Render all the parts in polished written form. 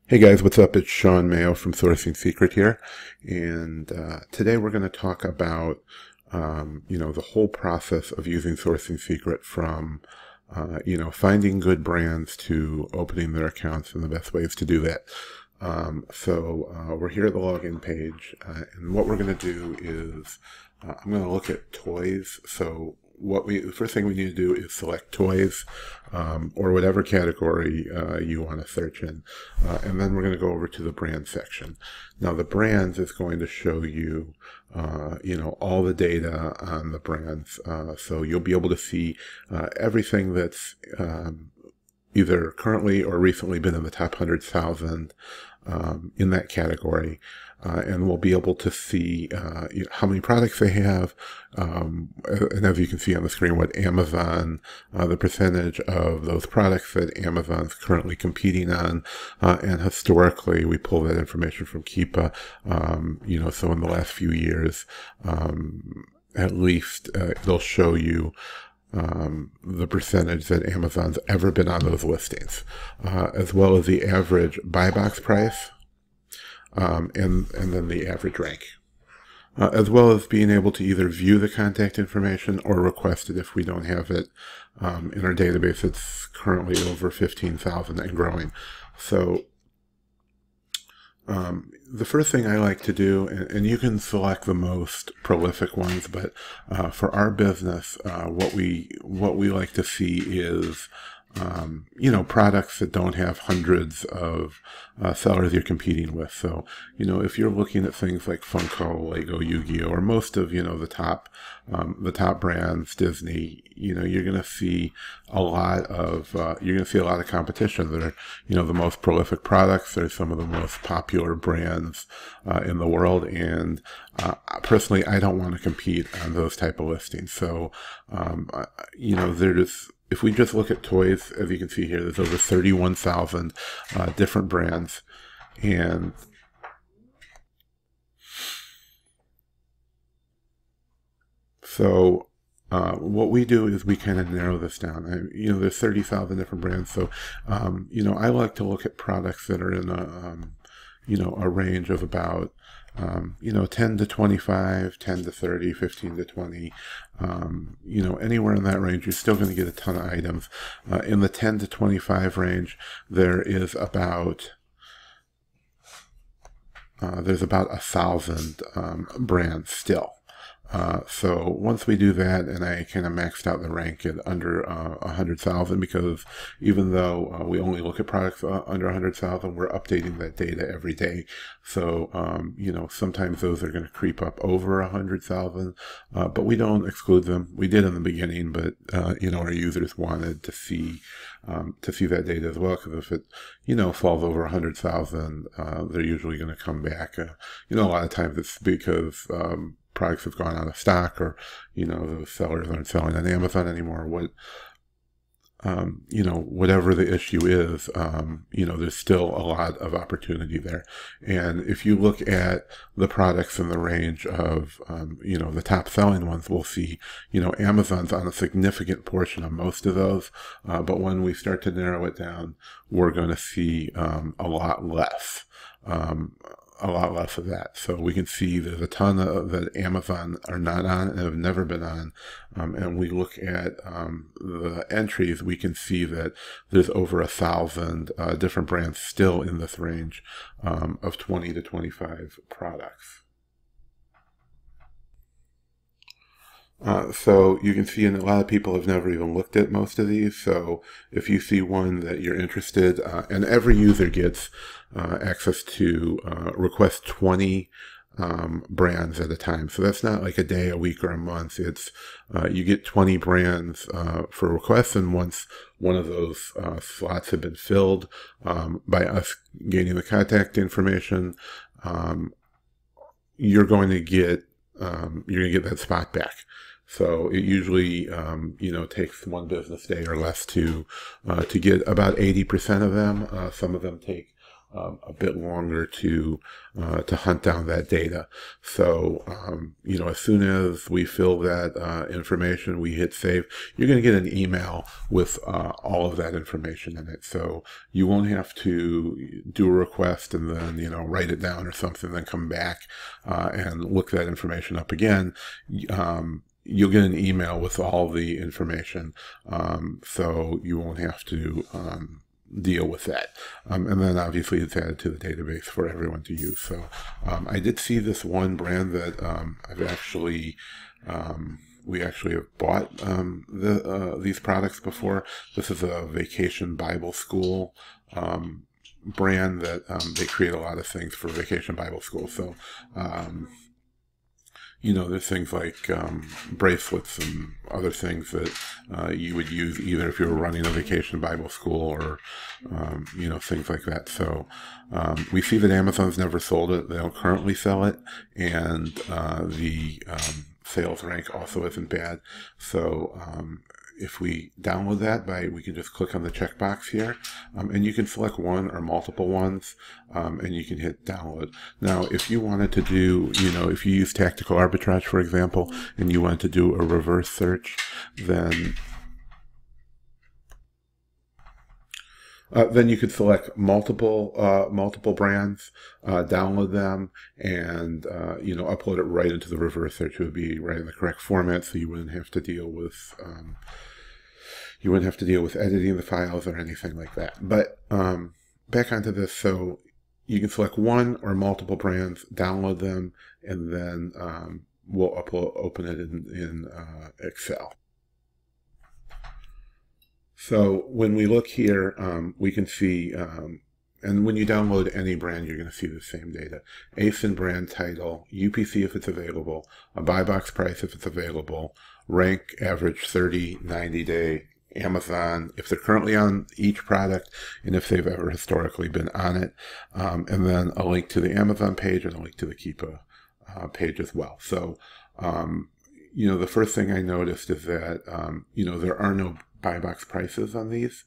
Hey guys, what's up? It's Shawn Mayo from Sourcing Secret here, and today we're going to talk about the whole process of using Sourcing Secret from finding good brands to opening their accounts and the best ways to do that. We're here at the login page, and what we're going to do is I'm going to look at toys. So the first thing we need to do is select toys, or whatever category you want to search in, and then we're going to go over to the brand section. Now the brands is going to show you all the data on the brands, so you'll be able to see everything that's either currently or recently been in the top 100,000 in that category. And we'll be able to see how many products they have, and as you can see on the screen, what Amazon, the percentage of those products that Amazon's currently competing on, and historically we pull that information from Keepa. So in the last few years, at least it'll show you the percentage that Amazon's ever been on those listings, as well as the average buy box price, and then the average rank, as well as being able to either view the contact information or request it if we don't have it in our database. It's currently over 15,000 and growing. So the first thing I like to do, and you can select the most prolific ones, but for our business, what we like to see is products that don't have hundreds of sellers you're competing with. So, if you're looking at things like Funko, Lego, Yu-Gi-Oh, or most of, the top brands, Disney, you're going to see a lot of, competition that are, the most prolific products. They're some of the most popular brands in the world. And personally, I don't want to compete on those type of listings. So, if we just look at toys, as you can see here, there's over 31,000 different brands. And so what we do is we kind of narrow this down. There's 30,000 different brands. So, I like to look at products that are in a range of about 10 to 25, 10 to 30, 15 to 20, anywhere in that range, you're still going to get a ton of items. In the 10 to 25 range, there is about 1,000 brands still. So once we do that, and I kind of maxed out the rank at under 100,000, because even though we only look at products under 100,000, we're updating that data every day. So, sometimes those are going to creep up over 100,000, but we don't exclude them. We did in the beginning, but, our users wanted to see that data as well, because if it, falls over 100,000, they're usually going to come back. A lot of times it's because, products have gone out of stock, or the sellers aren't selling on Amazon anymore. Whatever the issue is, there's still a lot of opportunity there. And if you look at the products in the range of the top selling ones, we'll see Amazon's on a significant portion of most of those, but when we start to narrow it down, we're going to see a lot less of that. So we can see there's a ton that Amazon are not on and have never been on. And we look at the entries, we can see that there's over 1,000 different brands still in this range of 20 to 25 products. So you can see, and a lot of people have never even looked at most of these. So if you see one that you're interested, and every user gets access to request 20 brands at a time. So that's not like a day, a week, or a month. It's you get 20 brands for requests, and once one of those slots have been filled by us gaining the contact information, you're going to get that spot back. So it usually, takes one business day or less to get about 80% of them. Some of them take a bit longer to hunt down that data. So, you know, as soon as we fill that information, we hit save, you're going to get an email with all of that information in it. So you won't have to do a request and then, you know, write it down or something, then come back and look that information up again. You'll get an email with all the information, so you won't have to deal with that. And then obviously it's added to the database for everyone to use. So I did see this one brand that I've actually we actually have bought these products before. This is a Vacation Bible School brand that they create a lot of things for Vacation Bible School. So you know, there's things like bracelets and other things that you would use either if you were running a Vacation Bible School or, you know, things like that. So we see that Amazon's never sold it. They don't currently sell it. And the sales rank also isn't bad. So if we download that we can just click on the checkbox here, and you can select one or multiple ones, and you can hit download. Now, if you wanted to do, you know, if you use tactical arbitrage, for example, and you want to do a reverse search, then you could select multiple brands, download them, and you know, upload it right into the reverse search. It would be right in the correct format, so you wouldn't have to deal with editing the files or anything like that. But back onto this, so you can select one or multiple brands, download them, and then we'll open it in Excel. So when we look here, we can see, and when you download any brand, you're going to see the same data. ASIN brand title, UPC if it's available, a buy box price if it's available, rank, average 30, 90-day, Amazon, if they're currently on each product, and if they've ever historically been on it, and then a link to the Amazon page and a link to the Keepa page as well. So, you know, the first thing I noticed is that, you know, there are no buy box prices on these.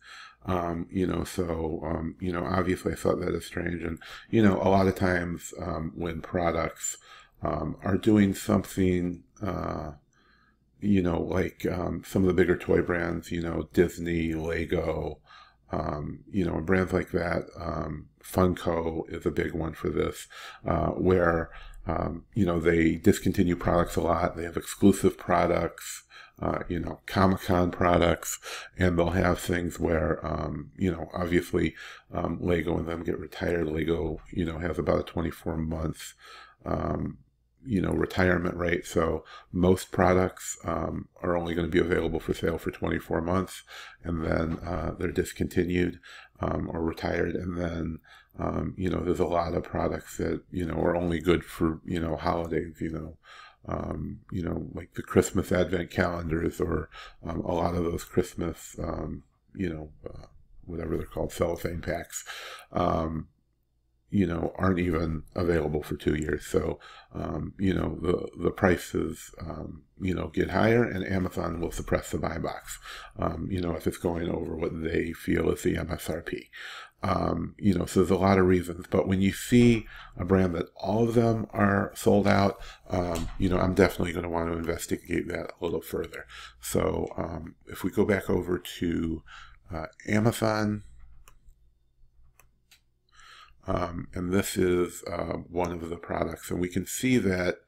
You know, so, you know, obviously I thought that is strange. And, you know, a lot of times when products are doing something, you know, like some of the bigger toy brands, you know, Disney, Lego, you know, brands like that, Funko is a big one for this, where, you know, they discontinue products a lot. They have exclusive products, you know, Comic-Con products, and they'll have things where, you know, obviously, Lego and them get retired. Lego, you know, has about a 24-month, you know, retirement rate. So most products, are only going to be available for sale for 24 months, and then, they're discontinued, or retired. And then, you know, there's a lot of products that, you know, are only good for, you know, holidays, you know, like the Christmas Advent calendars, or a lot of those Christmas, you know, whatever they're called, cellophane packs, you know, aren't even available for 2 years. So, you know, the prices, you know, get higher, and Amazon will suppress the buy box, you know, if it's going over what they feel is the MSRP. You know, so there's a lot of reasons, but when you see a brand that all of them are sold out, you know, I'm definitely going to want to investigate that a little further. So, if we go back over to Amazon, and this is one of the products, and we can see that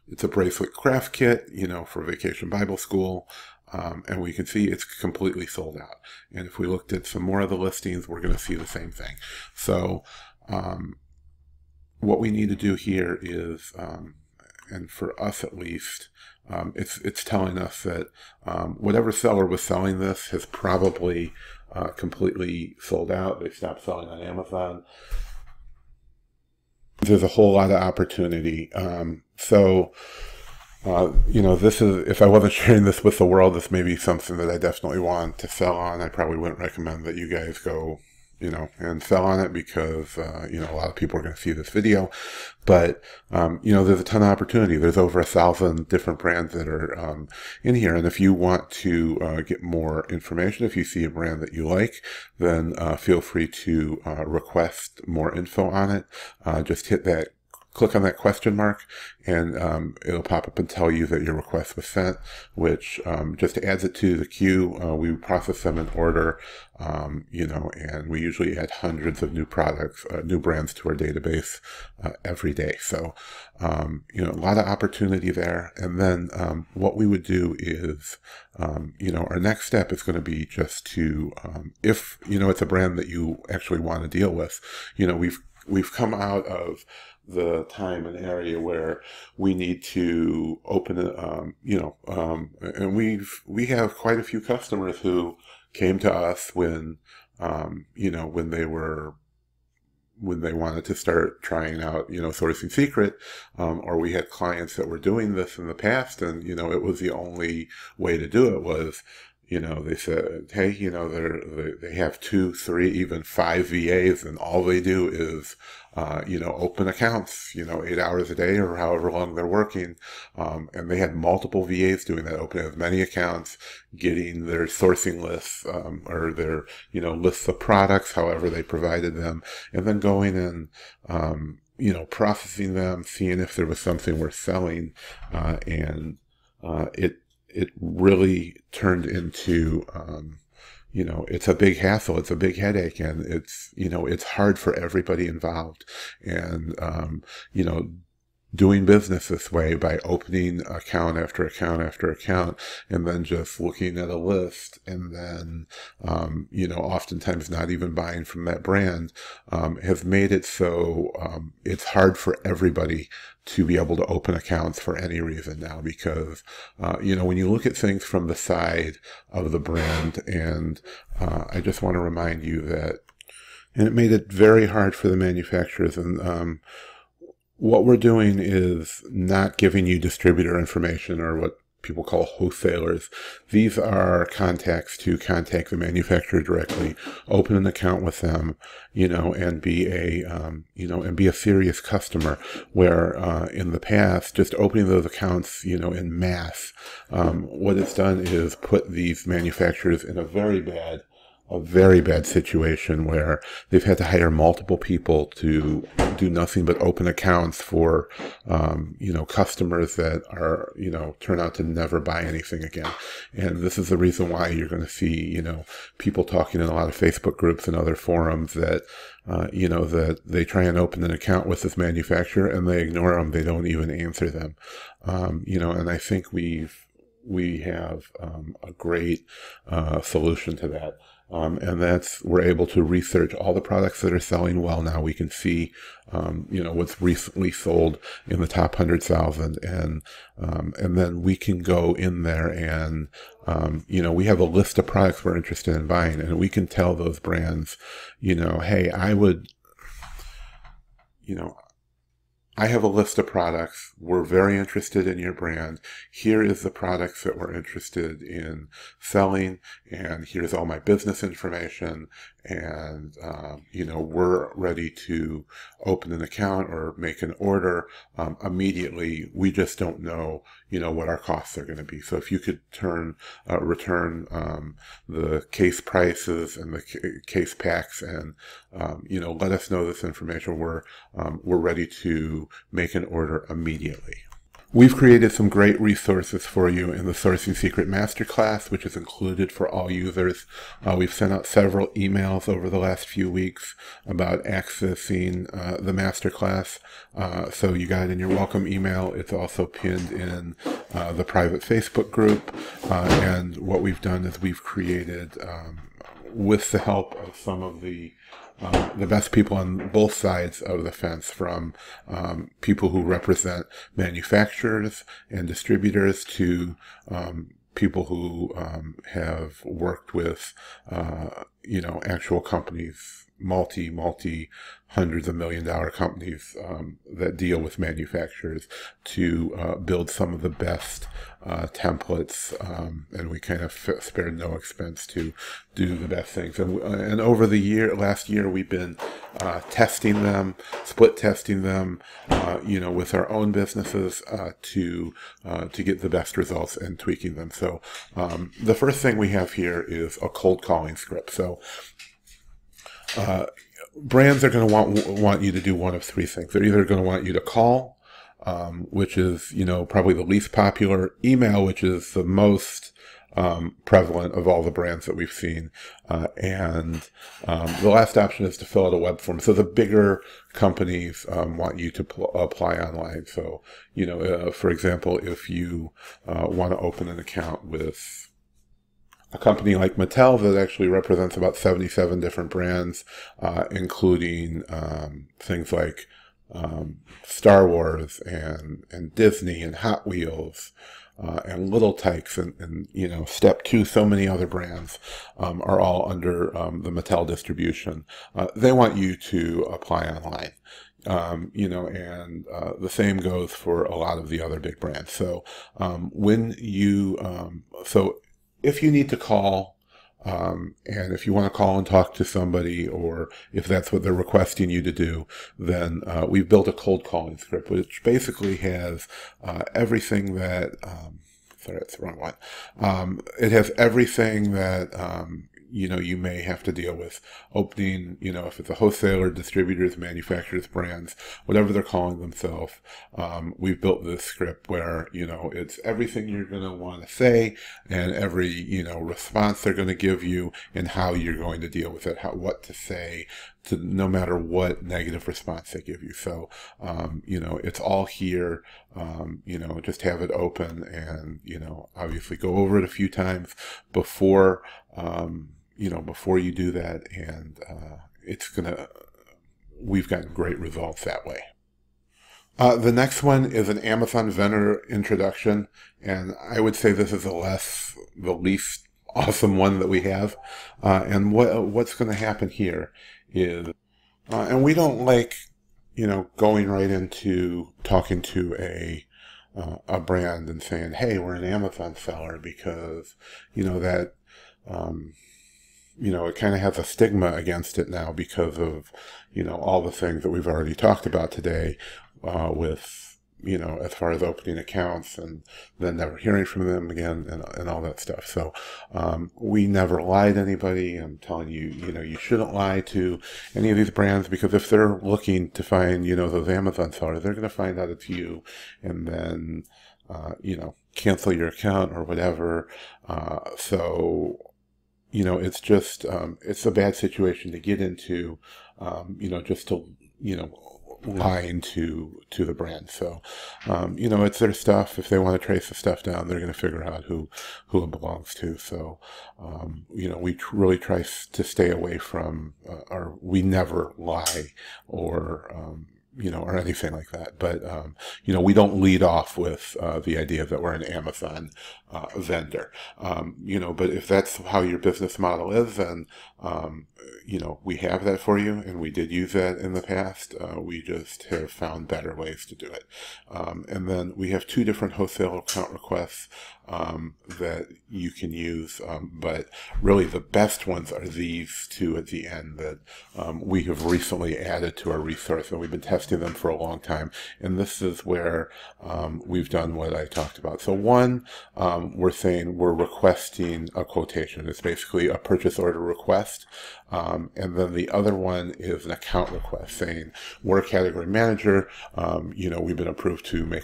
it's a bracelet craft kit, you know, for Vacation Bible School, and we can see it's completely sold out. And if we looked at some more of the listings, we're going to see the same thing. So what we need to do here is, and for us at least, it's telling us that whatever seller was selling this has probably completely sold out. They stopped selling on Amazon. There's a whole lot of opportunity. So, you know, this is, if I wasn't sharing this with the world, this may be something that I definitely want to sell on. I probably wouldn't recommend that you guys go, and sell on it because, a lot of people are going to see this video. But, there's a ton of opportunity. There's over 1,000 different brands that are in here. And if you want to get more information, if you see a brand that you like, then feel free to request more info on it. Just click on that question mark, and it'll pop up and tell you that your request was sent, which just adds it to the queue. We process them in order, and we usually add hundreds of new products, new brands to our database every day. So, a lot of opportunity there. And then what we would do is, our next step is going to be just to, if, it's a brand that you actually want to deal with, we've come out of the time and area where we need to open it, and we have quite a few customers who came to us when they wanted to start trying out, Sourcing Secret, or we had clients that were doing this in the past, and, it was the only way to do it was, they said, hey, they have 2, 3, even 5 VAs, and all they do is, open accounts, 8 hours a day or however long they're working. And they had multiple VAs doing that, opening as many accounts, getting their sourcing lists, or their, lists of products, however they provided them, and then going and, processing them, seeing if there was something worth selling. And it really turned into, it's a big hassle, it's a big headache, and it's hard for everybody involved. And, doing business this way by opening account after account after account, and then just looking at a list, and then, oftentimes not even buying from that brand, has made it so, it's hard for everybody to be able to open accounts for any reason now, because, when you look at things from the side of the brand, and I just want to remind you that, and it made it very hard for the manufacturers, and what we're doing is not giving you distributor information, or what people call wholesalers. These are contacts to contact the manufacturer directly, open an account with them, and be a serious customer. Where in the past, just opening those accounts, in mass, what it's done is put these manufacturers in a very bad situation where they've had to hire multiple people to do nothing but open accounts for, customers that are, turn out to never buy anything again. And this is the reason why you're going to see, people talking in a lot of Facebook groups and other forums that, that they try and open an account with this manufacturer and they ignore them. They don't even answer them. And I think we have a great solution to that. And we're able to research all the products that are selling well now. We can see, what's recently sold in the top 100,000, and then we can go in there and, we have a list of products we're interested in buying, and we can tell those brands, hey, I have a list of products. We're very interested in your brand. Here is the products that we're interested in selling, and here's all my business information. And, we're ready to open an account or make an order immediately. We just don't know, what our costs are going to be. So if you could return the case prices and the case packs, and, let us know this information. We're ready to make an order immediately. We've created some great resources for you in the Sourcing Secret Masterclass, which is included for all users. We've sent out several emails over the last few weeks about accessing the Masterclass. So you got it in your welcome email. It's also pinned in the private Facebook group. And what we've done is we've created, with the help of some of the best people on both sides of the fence, from people who represent manufacturers and distributors to people who have worked with, actual companies, multi hundreds of $1 million companies that deal with manufacturers to build some of the best templates, and we kind of spared no expense to do the best things. And over the last year, we've been testing them, split testing them, with our own businesses to get the best results and tweaking them. So the first thing we have here is a cold calling script. So brands are going to want you to do one of three things. They're either going to want you to call, which is, probably the least popular; email, which is the most prevalent of all the brands that we've seen, and the last option is to fill out a web form. So the bigger companies want you to apply online. So, for example, if you want to open an account with a company like Mattel that actually represents about 77 different brands, including things like Star Wars and Disney and Hot Wheels and Little Tykes and Step 2, so many other brands are all under the Mattel distribution. They want you to apply online. And the same goes for a lot of the other big brands. So if you need to call, and if you want to call and talk to somebody, or if that's what they're requesting you to do, then we've built a cold calling script, which basically has everything that, sorry, that's the wrong one. It has everything that, you may have to deal with opening, if it's a wholesaler, distributors, manufacturers, brands, whatever they're calling themselves. We've built this script where, it's everything you're going to want to say and every, response they're going to give you and how you're going to deal with it, what to say to no matter what negative response they give you. So, it's all here, just have it open and, obviously go over it a few times before, before you do that, and we've gotten great results that way. The next one is an Amazon Venator introduction, and I would say this is the least awesome one that we have. And what's going to happen here is, and we don't like, going right into talking to a brand and saying, hey, we're an Amazon seller, because, that, it kind of has a stigma against it now because of, all the things that we've already talked about today, with, as far as opening accounts and then never hearing from them again and all that stuff. So, we never lie to anybody. I'm telling you, you shouldn't lie to any of these brands, because if they're looking to find, those Amazon sellers, they're going to find out it's you and then, cancel your account or whatever. It's just, it's a bad situation to get into, just to, lying to the brand. So, it's their stuff. If they want to trace the stuff down, they're going to figure out who it belongs to. So, we really try to stay away from, or we never lie or, or anything like that. But, we don't lead off with the idea that we're an Amazon vendor. But if that's how your business model is, then, we have that for you, and we did use that in the past. We just have found better ways to do it. And then we have two different wholesale account requests that you can use, but really the best ones are these two at the end that we have recently added to our resource, and we've been testing them for a long time. And this is where we've done what I talked about. So one, we're saying we're requesting a quotation. It's basically a purchase order request. And then the other one is an account request saying we're a category manager. We've been approved to make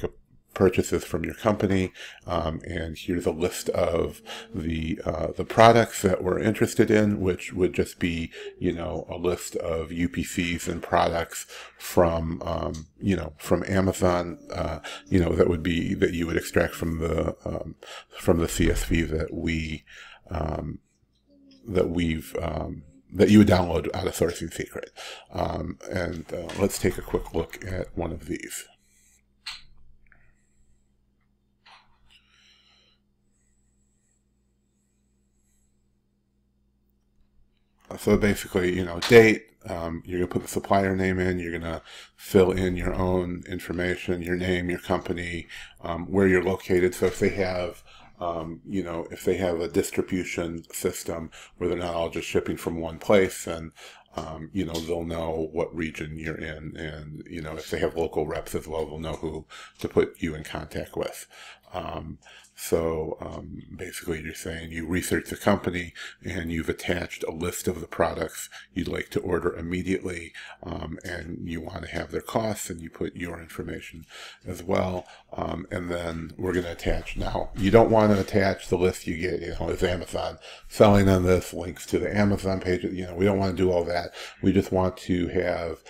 purchases from your company, and here's a list of the products that we're interested in, which would just be, a list of UPCs and products from, from Amazon, that you would extract from the CSV that you would download out of Sourcing Secret. Let's take a quick look at one of these. So basically, date, you're going to put the supplier name in, you're going to fill in your own information, your name, your company, where you're located. So if they have, if they have a distribution system where they're not all just shipping from one place, then, they'll know what region you're in. And, if they have local reps as well, they'll know who to put you in contact with. Basically you're saying you research the company and you've attached a list of the products you'd like to order immediately, and you want to have their costs, and you put your information as well. And then we're going to attach, now you don't want to attach the list you get, is Amazon selling on this, links to the Amazon page, we don't want to do all that. We just want to have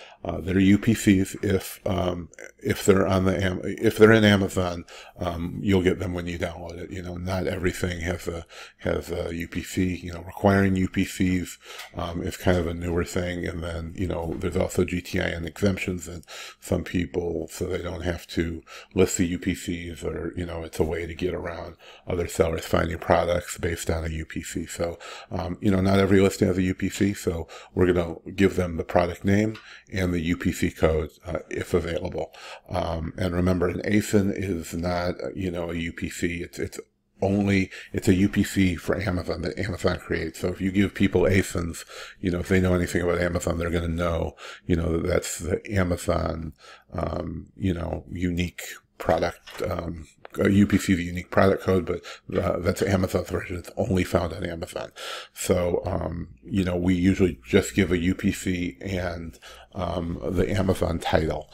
their UPCs. If they're on if they're in Amazon, you'll get them when you download it. Not everything has a UPC. Requiring UPCs is kind of a newer thing. And then there's also GTIN exemptions, and some people, so they don't have to list the UPCs, or it's a way to get around other sellers finding products based on a UPC. So not every listing has a UPC. So we're going to give them the product name and the UPC code if available. And remember, an ASIN is not, a UPC. It's a UPC for Amazon that Amazon creates. So if you give people ASINs, if they know anything about Amazon, they're going to know, that that's the Amazon, unique product, UPC is a unique product code, but that's Amazon's version. It's only found on Amazon. So, we usually just give a UPC and the Amazon title.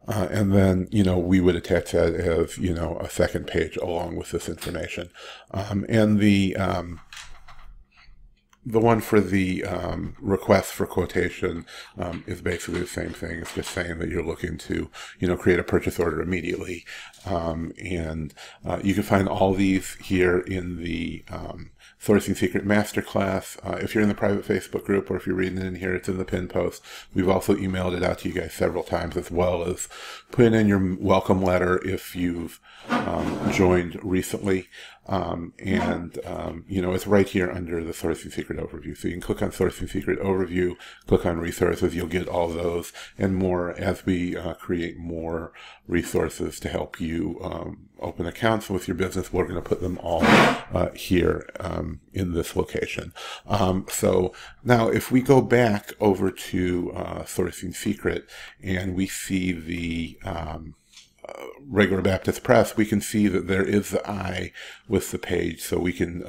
And then, we would attach that as, a second page along with this information. And the one for the request for quotation is basically the same thing. It's just saying that you're looking to, create a purchase order immediately. And you can find all these here in the Sourcing Secret Masterclass. If you're in the private Facebook group, or if you're reading it in here, it's in the pin post. We've also emailed it out to you guys several times, as well as putting in your welcome letter if you've joined recently. It's right here under the Sourcing Secret Overview. So you can click on Sourcing Secret Overview, click on Resources, you'll get all those and more as we create more resources to help you open accounts with your business. We're going to put them all here in this location. So now if we go back over to Sourcing Secret and we see the regular Baptist Press, we can see that there is the I with the page, so we can,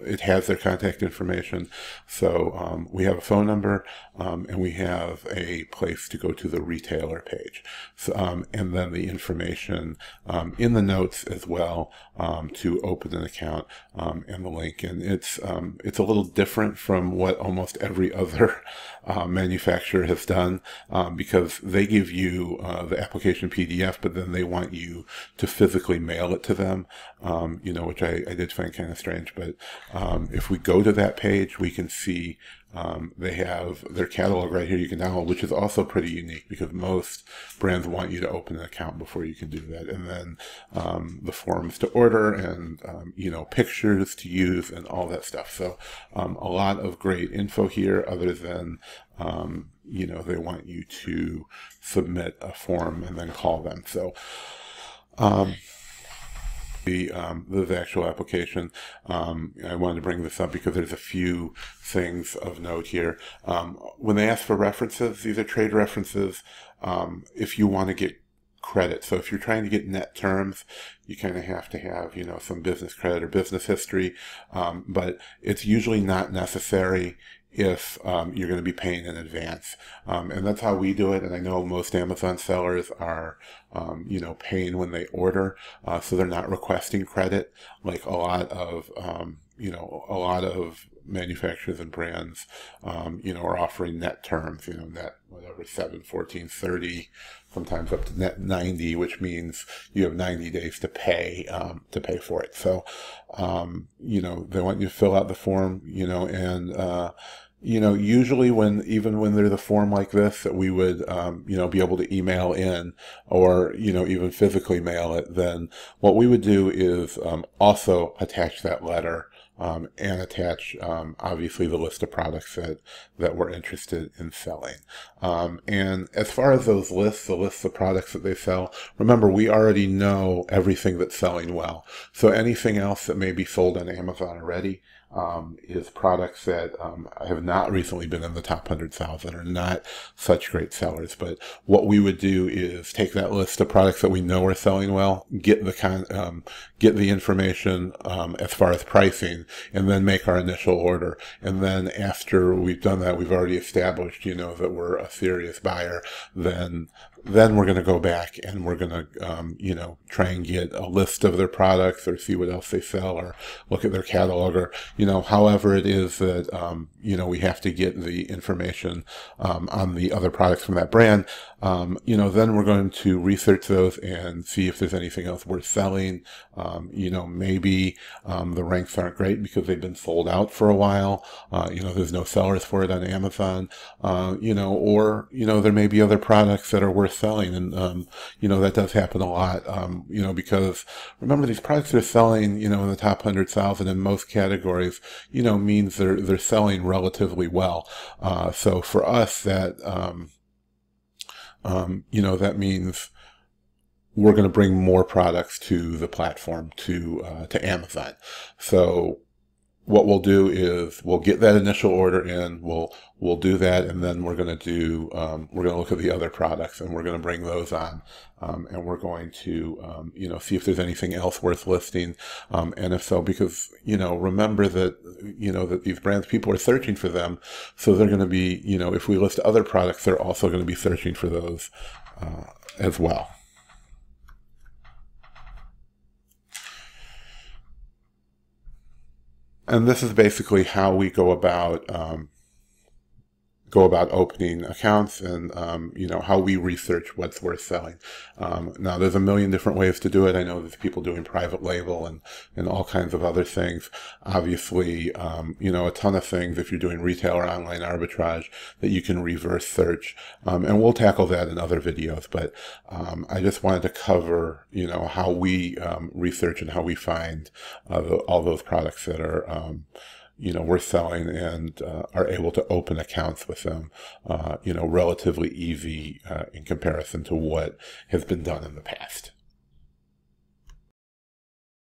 it has their contact information. So we have a phone number, and we have a place to go to the retailer page. So, and then the information in the notes as well to open an account, and the link. And it's a little different from what almost every other manufacturer has done, because they give you the application PDF, but then they want you to physically mail it to them, which I did find kind of strange. But if we go to that page, we can see they have their catalog right here you can download, which is also pretty unique because most brands want you to open an account before you can do that. And then the forms to order and, pictures to use and all that stuff. So a lot of great info here, other than, they want you to submit a form and then call them. So the actual application, I wanted to bring this up because there's a few things of note here. When they ask for references, these are trade references. If you want to get credit, so if you're trying to get net terms, you kind of have to have, some business credit or business history, but it's usually not necessary if you're going to be paying in advance. And that's how we do it. And I know most Amazon sellers are, paying when they order, so they're not requesting credit like a lot of manufacturers and brands, are offering net terms, net, whatever, 7, 14, 30, sometimes up to net 90, which means you have 90 days to pay for it. So, they want you to fill out the form, and, usually even when there's a form like this that we would, be able to email in or, even physically mail it, then what we would do is, also attach that letter and attach, obviously, the list of products that we're interested in selling. And as far as those lists, the lists of products that they sell, remember, we already know everything that's selling well. So anything else that may be sold on Amazon already is products that have not recently been in the top 100,000, are not such great sellers. But what we would do is take that list of products that we know are selling well, get the information as far as pricing, and then make our initial order. And then after we've done that, we've already established, that we're a serious buyer. Then we're going to go back and we're going to, try and get a list of their products, or see what else they sell, or look at their catalog, or, however it is that, we have to get the information on the other products from that brand. Then we're going to research those and see if there's anything else worth selling. Maybe the ranks aren't great because they've been sold out for a while. There's no sellers for it on Amazon. Or there may be other products that are worth selling, and that does happen a lot. Because remember, these products are selling, in the top 100,000 in most categories, means they're selling relatively well. So for us, that that means we're going to bring more products to the platform, to Amazon. So what we'll do is we'll get that initial order in, we'll do that, and then we're going to look at the other products, and we're going to bring those on, and we're going to see if there's anything else worth listing, and if so, because remember that that these brands, people are searching for them, so they're going to be, if we list other products, they're also going to be searching for those as well. And this is basically how we go about opening accounts, and how we research what's worth selling. Now, there's a million different ways to do it. I know there's people doing private label and all kinds of other things. Obviously, a ton of things if you're doing retail or online arbitrage that you can reverse search, and we'll tackle that in other videos. But I just wanted to cover how we research and how we find all those products that are we're selling, and are able to open accounts with them, relatively easy in comparison to what has been done in the past.